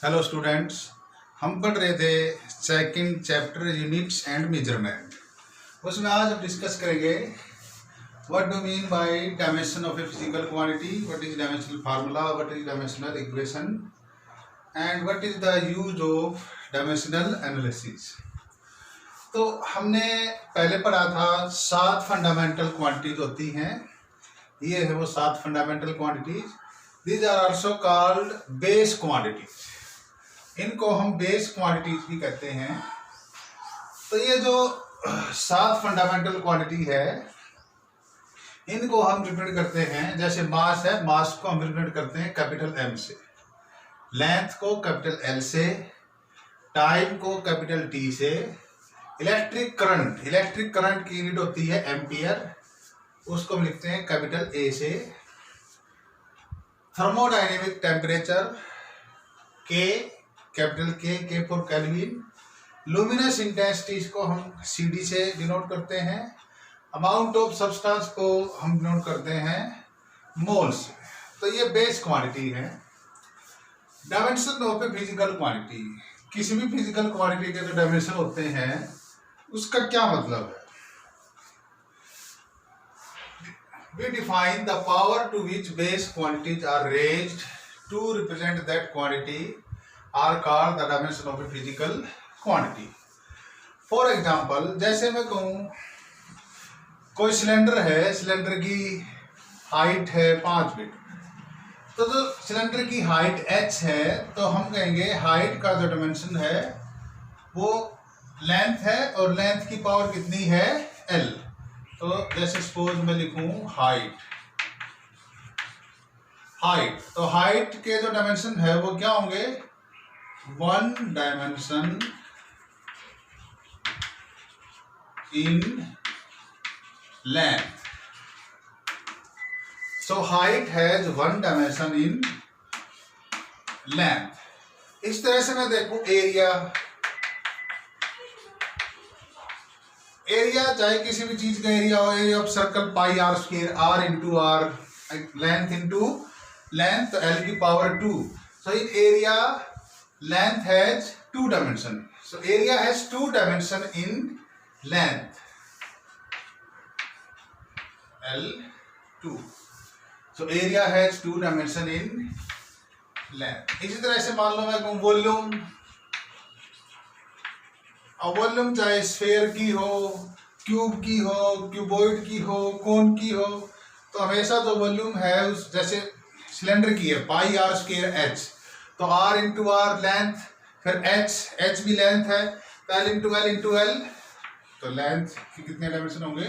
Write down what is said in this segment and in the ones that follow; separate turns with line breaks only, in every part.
Hello students, हम पढ़ रहे थे second chapter units and measurement. उसमें आज हम डिस्कस करेंगे what do mean by dimension of a physical quantity, what is dimensional formula, what is dimensional equation and what is the use of dimensional analysis. तो हमने पहले पढ़ा था 7 fundamental quantities होती हैं। ये है वो 7 fundamental quantities. These are also called base quantities. इनको हम बेस क्वांटिटीज भी कहते हैं। तो ये जो 7 फंडामेंटल क्वांटिटी है, इनको हम रिप्रेजेंट करते हैं। जैसे मास है, मास को हम रिप्रेजेंट करते हैं कैपिटल एम से, लेंथ को कैपिटल एल से, टाइम को कैपिटल टी से, इलेक्ट्रिक करंट की यूनिट होती है एम्पियर, उसको हम लिखते हैं कैपिटल ए से, थर्मोडायनेमिक टेम्परेचर के, कैपिटल के फॉर केल्विन, लुमिनस इंटेंसिटी को हम सीडी से डिनोट करते हैं, अमाउंट ऑफ सब्सटेंस को हम डिनोट करते हैं मोल से। तो ये बेस क्वांटिटी है। Dimension of a physical quantity, किसी भी फिजिकल क्वांटिटी के जो डायमेंशन होते हैं उसका क्या मतलब है। We define the power to which base quantities are raised to represent that quantity are called the dimension of a physical quantity. For example, जैसे मैं कहूँ कोई सिलेंडर है, सिलेंडर की हाइट है 5 फीट, तो जो सिलेंडर की हाइट h है, तो हम कहेंगे हाइट का जो डायमेंशन है वो लेंथ है और लेंथ की पावर कितनी है l। तो जैसे सपोज मैं लिखूं हाइट, तो हाइट के जो डायमेंशन है वो क्या होंगे, 1 dimension in length. So height has 1 dimension in length. इस तरह से मैं देखूं एरिया चाहे किसी भी चीज का एरिया हो, area of circle pi r square, r into r, length into length, तो एल की power 2। So in area length has 2 dimension. So area has 2 dimension in length, L2। So area has 2 dimension in length. इसी तरह से मान लो मैं कहूँ volume, और volume चाहे स्फेयर की हो, क्यूब की हो, क्यूबॉइड की हो, कोन की हो, तो हमेशा जो वॉल्यूम है उस, जैसे सिलेंडर की है पाई आर स्क्वायर एच, तो आर इंटू आर लेंथ, फिर एच भी लेंथ है, तो एल इंटू एल, तो लेंथ की कितने डायमेंशन होंगे,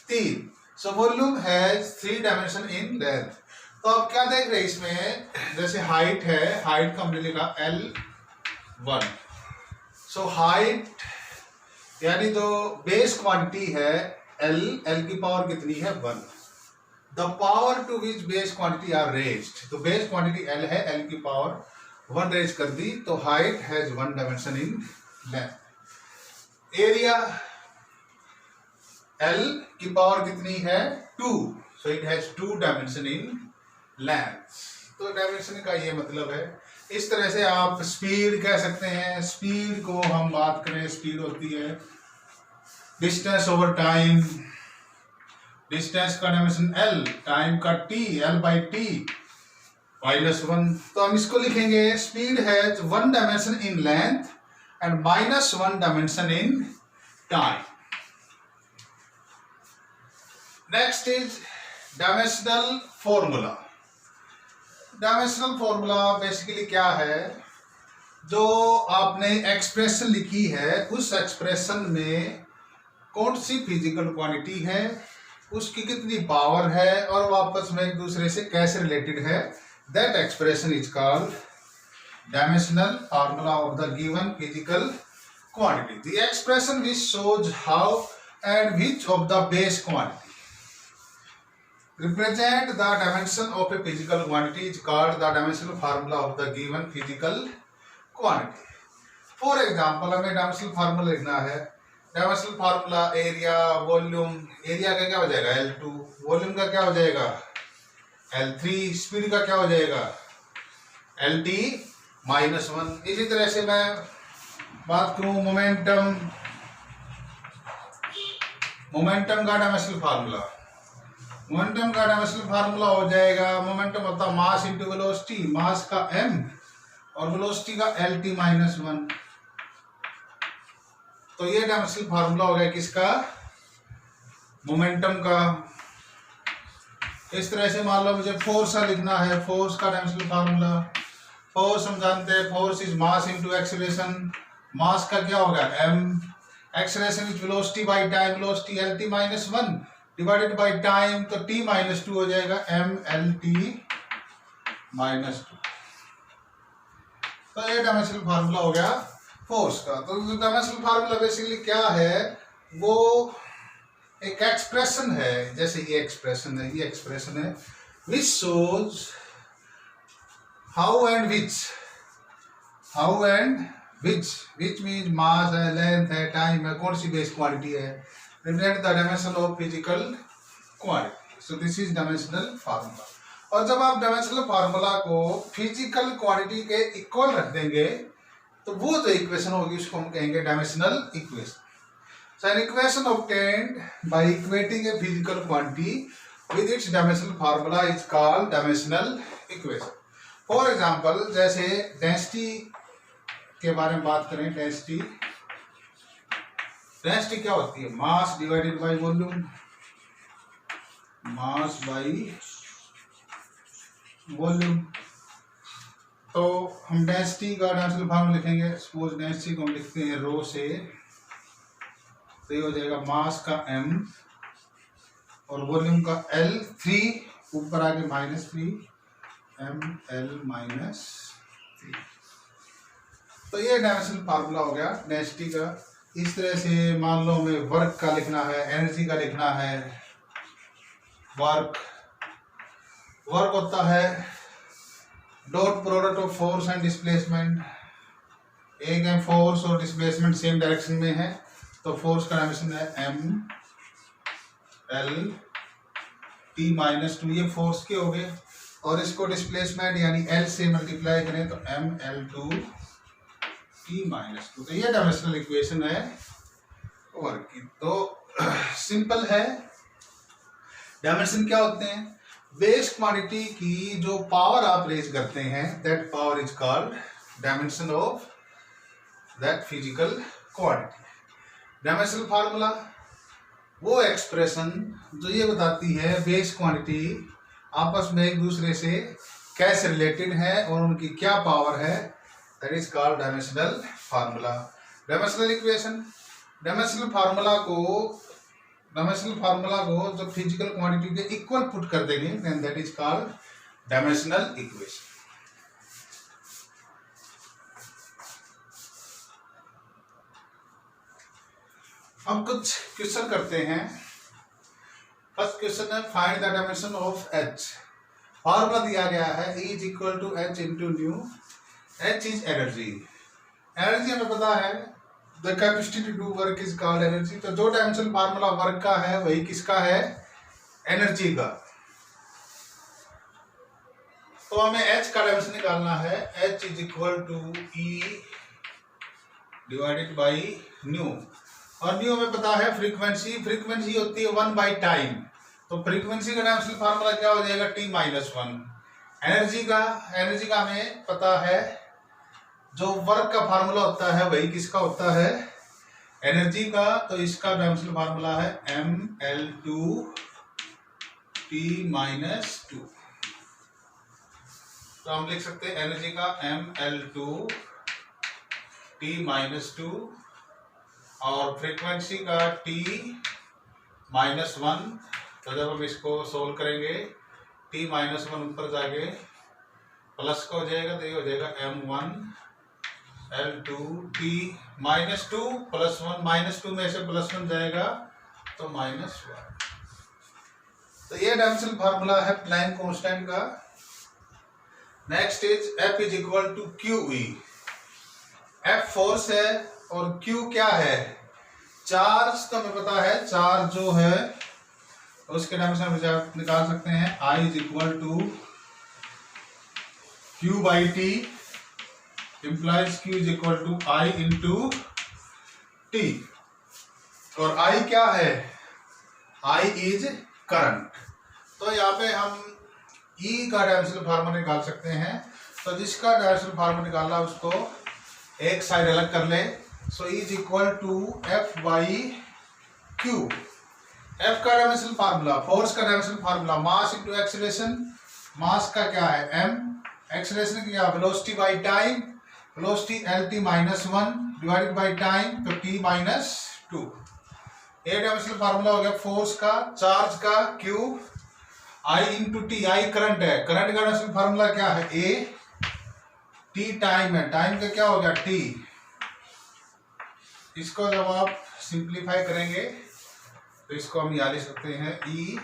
3। So volume has 3 dimension in length. तो अब क्या देख रहे हैं इसमें, जैसे हाइट है, हाइट का हमने लिखा L1। सो हाइट यानी जो बेस क्वांटिटी है एल की पावर कितनी है 1। The power to which base quantity are raised, तो बेस क्वांटिटी एल है, एल की पावर 1 रेज कर दी, तो height has 1 dimension in length. Area L की पावर कितनी है 2, so it has 2 dimension in length. तो डायमेंशन का ये मतलब है। इस तरह से आप स्पीड कह सकते हैं। स्पीड को हम बात करें, स्पीड होती है डिस्टेंस ओवर टाइम, डिस्टेंस का डायमेंशन l, टाइम का t, l/t -1। तो हम इसको लिखेंगे speed has 1 dimension in length and -1 dimension in time. Next is dimensional formula. Dimensional formula basically क्या है, जो आपने एक्सप्रेशन लिखी है उस एक्सप्रेशन में कौन सी फिजिकल क्वांटिटी है, उसकी कितनी पावर है और वापस में एक दूसरे से कैसे रिलेटेड है, that expression is called dimensional formula of the given physical quantity. The expression which shows how and which of the base quantity represent the dimension of a physical quantity is called the dimensional formula of the given physical quantity. For example, हमें dimensional formula लिखना है। dimensional formula area, volume, area का क्या हो जाएगा L2, volume का क्या हो जाएगा L3, स्पीड का क्या हो जाएगा LT, -1। इसी तरह से मैं बात करूं मोमेंटम का डायमेंशनल फार्मूला। मोमेंटम का डायमेंशनल फार्मूला हो जाएगा, मोमेंटम होता है मास इंटू वेलोसिटी, मास का m और वेलोसिटी का LT-1। तो ये डायमेंशनल फार्मूला हो गया किसका, मोमेंटम का। इस तरह से मान लो मुझे फोर्स का लिखना है, फोर्स का डायमेंशनल फार्मूला, फोर्स हम जानते हैं force is mass into acceleration. Mass का क्या होगा m, acceleration is velocity by time, velocity LT-1 divided by time, तो T-2 हो जाएगा mLT-2। तो ये डायमेंशनल फार्मूला हो गया फोर्स का। तो डायमेंशनल फार्मूला बेसिकली क्या है, वो एक एक्सप्रेशन है, जैसे ये एक्सप्रेशन है, ये एक्सप्रेशन है which shows how and which means mass है, लेंथ है, टाइम है, कौन सी बेस क्वांटिटी है, represent the dimension of physical quantity. So this is dimensional formula. और जब आप डायमेंशनल फार्मूला को फिजिकल क्वांटिटी के इक्वल रख देंगे तो वो जो इक्वेशन होगी उसको हम कहेंगे dimensional equation. So an equation obtained by equating a physical quantity with its dimensional formula is called dimensional equation. For example, जैसे डेंसिटी के बारे में बात करें, डेंसिटी क्या होती है, mass divided by volume, mass by volume. तो हम डेंसिटी का डायमेंशनल फार्मूला लिखेंगे, सपोज डेंसिटी को हम लिखते हैं रो से, तो ये हो जाएगा मास का m और वॉल्यूम का L, 3 ऊपर आके -3 ml-3। तो ये डायमेंशनल फार्मूला हो गया डेंसिटी का। इस तरह से मान लो हमें वर्क का लिखना है, एनर्जी का लिखना है, वर्क होता है dot product of force and displacement. एक है फोर्स और डिस्प्लेसमेंट सेम डायरेक्शन में है, तो फोर्स का डायमेंशन है mL-T-2, ये फोर्स के हो गए, और इसको डिस्प्लेसमेंट यानी L से मल्टीप्लाई करें तो mL2T-2। तो ये डायमेंशनल इक्वेशन है वर्क की। तो सिंपल है, डायमेंशन क्या होते हैं, बेस क्वांटिटी की जो पावर आप रेज करते हैं, that power is called dimension of that physical quantity. Dimensional formula वो एक्सप्रेशन जो ये बताती है बेस क्वांटिटी आपस में एक दूसरे से कैसे रिलेटेड है और उनकी क्या पावर है, that is called dimensional formula. Dimensional equation, dimensional formula को जो फिजिकल क्वांटिटी के इक्वल पुट कर देंगे, then that is called dimensional equation. हम कुछ क्वेश्चन करते हैं। फर्स्ट क्वेश्चन है find the dimension of H। Formula दिया गया है E is equal to H into nu. H इज एनर्जी, एनर्जी हमें पता है the capacity to do work is called energy. तो जो डायमेंशन फार्मूला वर्क का है वही किसका है, एनर्जी का। तो हमें H का डायमेंशन निकालना है, H is equal to E divided by nu. और न्यू हमें पता है फ्रीक्वेंसी होती है 1 बाई टाइम, तो फ्रीक्वेंसी का डायमेंशनल फार्मूला क्या हो जाएगा T-1। एनर्जी का हमें पता है जो वर्क का फार्मूला होता है वही किसका होता है, एनर्जी का। तो इसका डायमेंशनल फार्मूला है mL2T-2। तो हम लिख सकते हैं एनर्जी का mL2T-2 और फ्रीक्वेंसी का T-1। तो जब हम इसको सोल्व करेंगे T-1 ऊपर जाके प्लस का हो जाएगा, तो ये हो जाएगा M1L2T-2 प्लस 1, -2 में से +1 जाएगा तो -1। तो ये डायमेंशनल फार्मूला है प्लैंक कांस्टेंट का। Next is F is equal to QE। F force है और Q क्या है, चार्ज। तो हमें पता है चार्ज जो है उसके डायमेंशन हम निकाल सकते हैं, I is equal to Q by T। implies Q is equal to I into T। और I क्या है? I is current. तो यहाँ पे हम E का डायमेंशनल फार्मूला निकाल सकते हैं। तो जिसका डायमेंशनल फार्मूला निकालना उसको एक साइड अलग कर ले। So E is equal to F by Q। F का डायमेंशनल फार्मूला, फोर्स का dimensional formula mass into acceleration. Mass का क्या है? M। एक्सीलरेशन की क्या? Velocity by time. Velocity LT minus 1 divided by time, तो T माइनस 2। एक dimensional formula हो गया फोर्स का। चार्ज का Q, I into T. I current है, करंट का डायमेंशनल फार्मूला क्या है? A। T टाइम है, टाइम का क्या हो गया? T। इसको जब आप सिंप्लीफाई करेंगे तो इसको हम यहाँ लिख सकते हैं E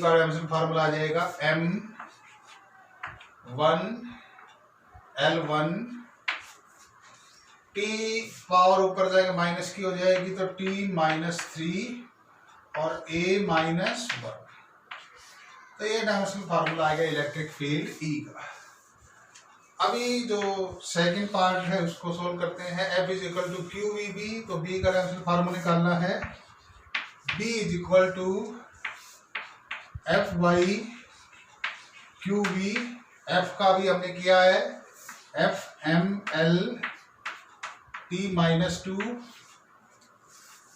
का डायमेंशनल फार्मूला आ जाएगा M1 L1। T पावर ऊपर जाएगा माइनस की हो जाएगी, तो T माइनस 3 और A माइनस 1। तो ये डायमेंशनल फार्मूला आएगा इलेक्ट्रिक फील्ड E का। अभी जो सेकंड पार्ट है उसको सोल्व करते हैं। F is equal to Q V B. तो B का डायमेंशनल फार्मूला निकालना है। B is equal to F by Q V. F का भी हमने किया है F M L T minus 2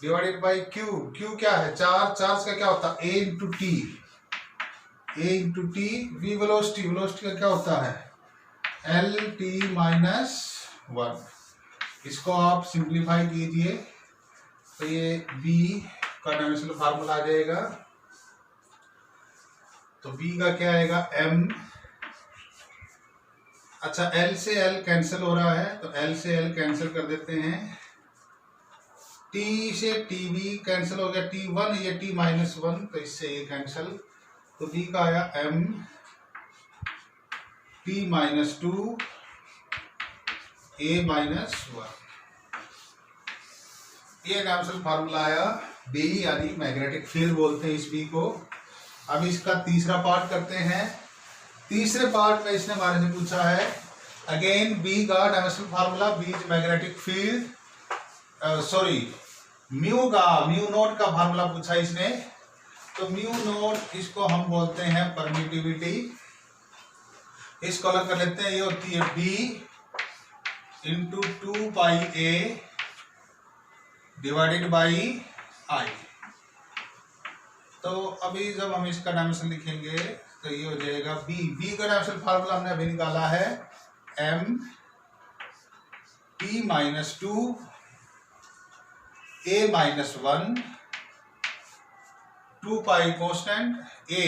divided by Q। Q क्या है? चार्ज। चार्ज का क्या होता है? A into T. A into T. V velocity. Velocity का क्या होता है? LT minus 1। इसको आप सिंप्लीफाई कीजिए तो ये B का डायमेंशनल फार्मूला आ जाएगा। तो B का क्या आएगा? M। अच्छा, L से L कैंसिल हो रहा है तो L से L कैंसिल कर देते हैं। T से TB कैंसिल हो गया, T1, ये T माइनस 1, तो इससे ये कैंसिल। तो B का आया M T minus 2 A minus 1। ये डायमेंशनल फार्मूला आया B, यानी मैग्नेटिक फील्ड बोलते हैं इस B को। अब इसका तीसरा पार्ट करते हैं। तीसरे पार्ट में इसने हमारे से पूछा है अगेन B का dimensional formula. B is magnetic field, sorry mu का, म्यू नोट का फार्मूला पूछा इसने। तो म्यू नोट इसको हम बोलते हैं परमिटिविटी। इसको अलग कर लेते हैं। ये होती है B into 2 pi A divided by I। तो अभी जब हम इसका डायमेंशन लिखेंगे तो ये हो जाएगा B का डायमेंशन फार्मूला हमने अभी निकाला है M T minus 2 A minus 1 2 pi constant A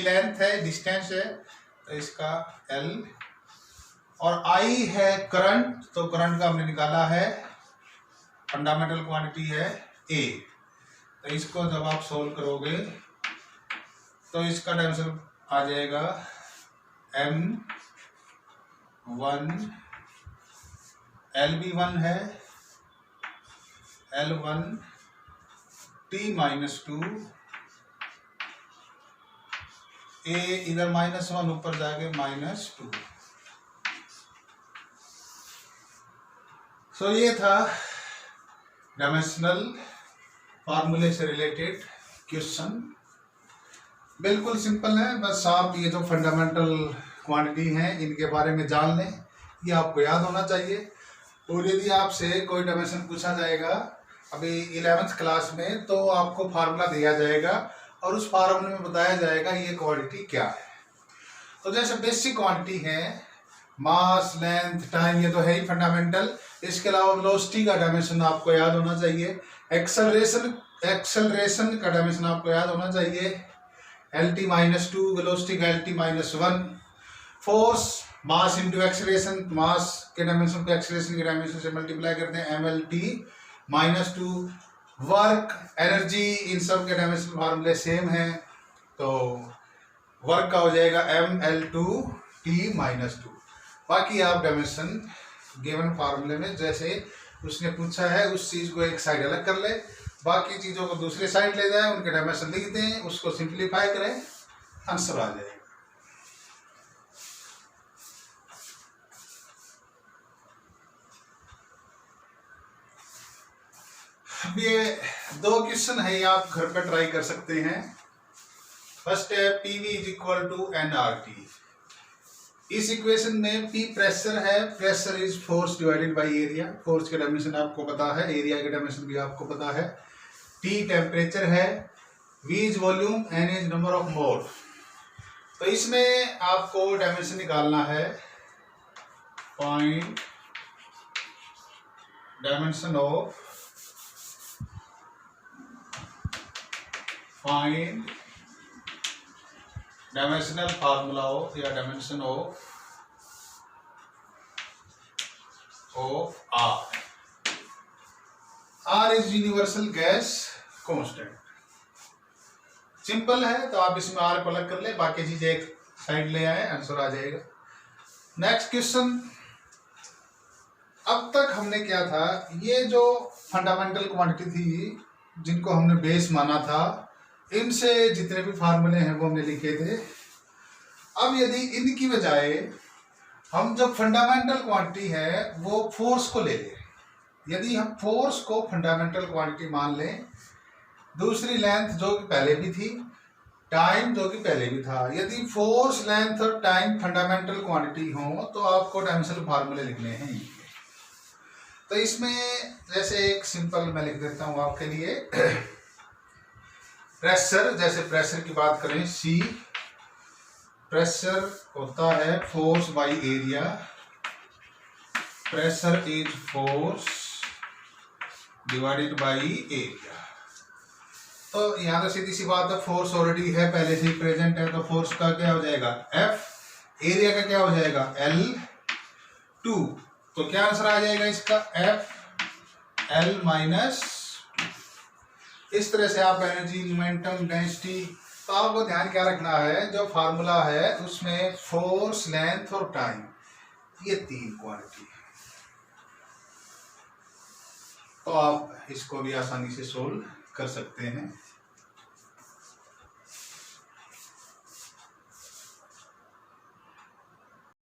length है, डिस्टेंस है, तो इसका L। और I है करंट, तो करंट का हमने निकाला है फंडामेंटल क्वांटिटी है A। तो इसको जब आप सोल्व करोगे तो इसका डायमेंशन आ जाएगा M1 L भी 1 है, L1 T माइनस 2 A इधर माइनस 1 ऊपर जाके माइनस 2। सो ये था डायमेंशनल फार्मूले से रिलेटेड क्वेश्चन। बिल्कुल सिंपल है, बस आप ये जो फंडामेंटल क्वांटिटी हैं इनके बारे में जान लें, ये आपको याद होना चाहिए। और यदि आपसे कोई डायमेंशन पूछा जाएगा अभी 11th क्लास में तो आपको फार्मूला दिया जाएगा और उस फार्मूले में बताया जाएगा ये क्वांटिटी क्या है। तो जैसे बेसिक क्वांटिटी है मास, लेंथ, टाइम, ये तो है ही फंडामेंटल। इसके अलावा वेलोसिटी का डायमेंशन आपको याद होना चाहिए। एक्सेलरेशन का डायमेंशन आपको याद होना चाहिए LT माइनस 2, वेलोसिटी का LT minus 1। Force mass into acceleration, mass के डायमेंशन को एक्सेलरेशन के डायमेंशन से मल्टीप्लाई करते हैं MLT माइनस 2। वर्क, एनर्जी, इन सब के डायमेंशन फार्मूले सेम है, तो वर्क का हो जाएगा ML2T माइनस 2। बाकी आप डायमेंशन गिवन फार्मूले में जैसे उसने पूछा है उस चीज को एक साइड अलग कर ले, बाकी चीजों को दूसरी साइड ले जाए, उनके डायमेंशन लिख दें, उसको सिंप्लीफाई करें, आंसर आ जाएगा। अब ये दो क्वेश्चन है, ये आप घर पर ट्राई कर सकते हैं। फर्स्ट है PV is equal to nRT। इस इक्वेशन में P प्रेशर है, pressure is force divided by area. Force के डायमेंशन आपको पता है, एरिया के डायमेंशन भी आपको पता है। T टेम्परेचर है, V is volume, N is number of mole. तो इसमें आपको डायमेंशन निकालना है। Find dimension of, find dimensional formula of या dimension of R। R is universal gas constant. Simple है, तो आप इसमें R को अलग कर ले, बाकी चीजें एक साइड ले आए, आंसर आ जाएगा। Next question. अब तक हमने क्या था, ये जो फंडामेंटल क्वांटिटी थी जिनको हमने बेस माना था, इनसे जितने भी फार्मूले हैं वो हमने लिखे थे। अब यदि इनकी बजाय हम जब फंडामेंटल क्वांटिटी है वो फोर्स को ले लें, यदि हम फोर्स को फंडामेंटल क्वांटिटी मान लें, दूसरी लेंथ जो कि पहले भी थी, टाइम जो कि पहले भी था, यदि फोर्स, लेंथ और टाइम फंडामेंटल क्वांटिटी हो तो आपको डायमेंशनल फार्मूले लिखने हैं। तो इसमें जैसे एक सिंपल मैं लिख देता हूं आपके लिए। प्रेशर, जैसे प्रेशर की बात करें, C प्रेशर होता है force by area. Pressure is force divided by area. तो यहाँ तो सीधी सी बात है, फोर्स ऑलरेडी है, पहले से ही प्रेजेंट है, तो फोर्स का क्या हो जाएगा F, एरिया का क्या हो जाएगा L2। तो क्या आंसर आ जाएगा इसका F L-। इस तरह से आप एनर्जी, मोमेंटम, डेंसिटी, तो आपको ध्यान क्या रखना है, जो फार्मूला है उसमें फोर्स, लेंथ और टाइम, ये तीन क्वांटिटी है। तो आप इसको भी आसानी से सोल्व कर सकते हैं।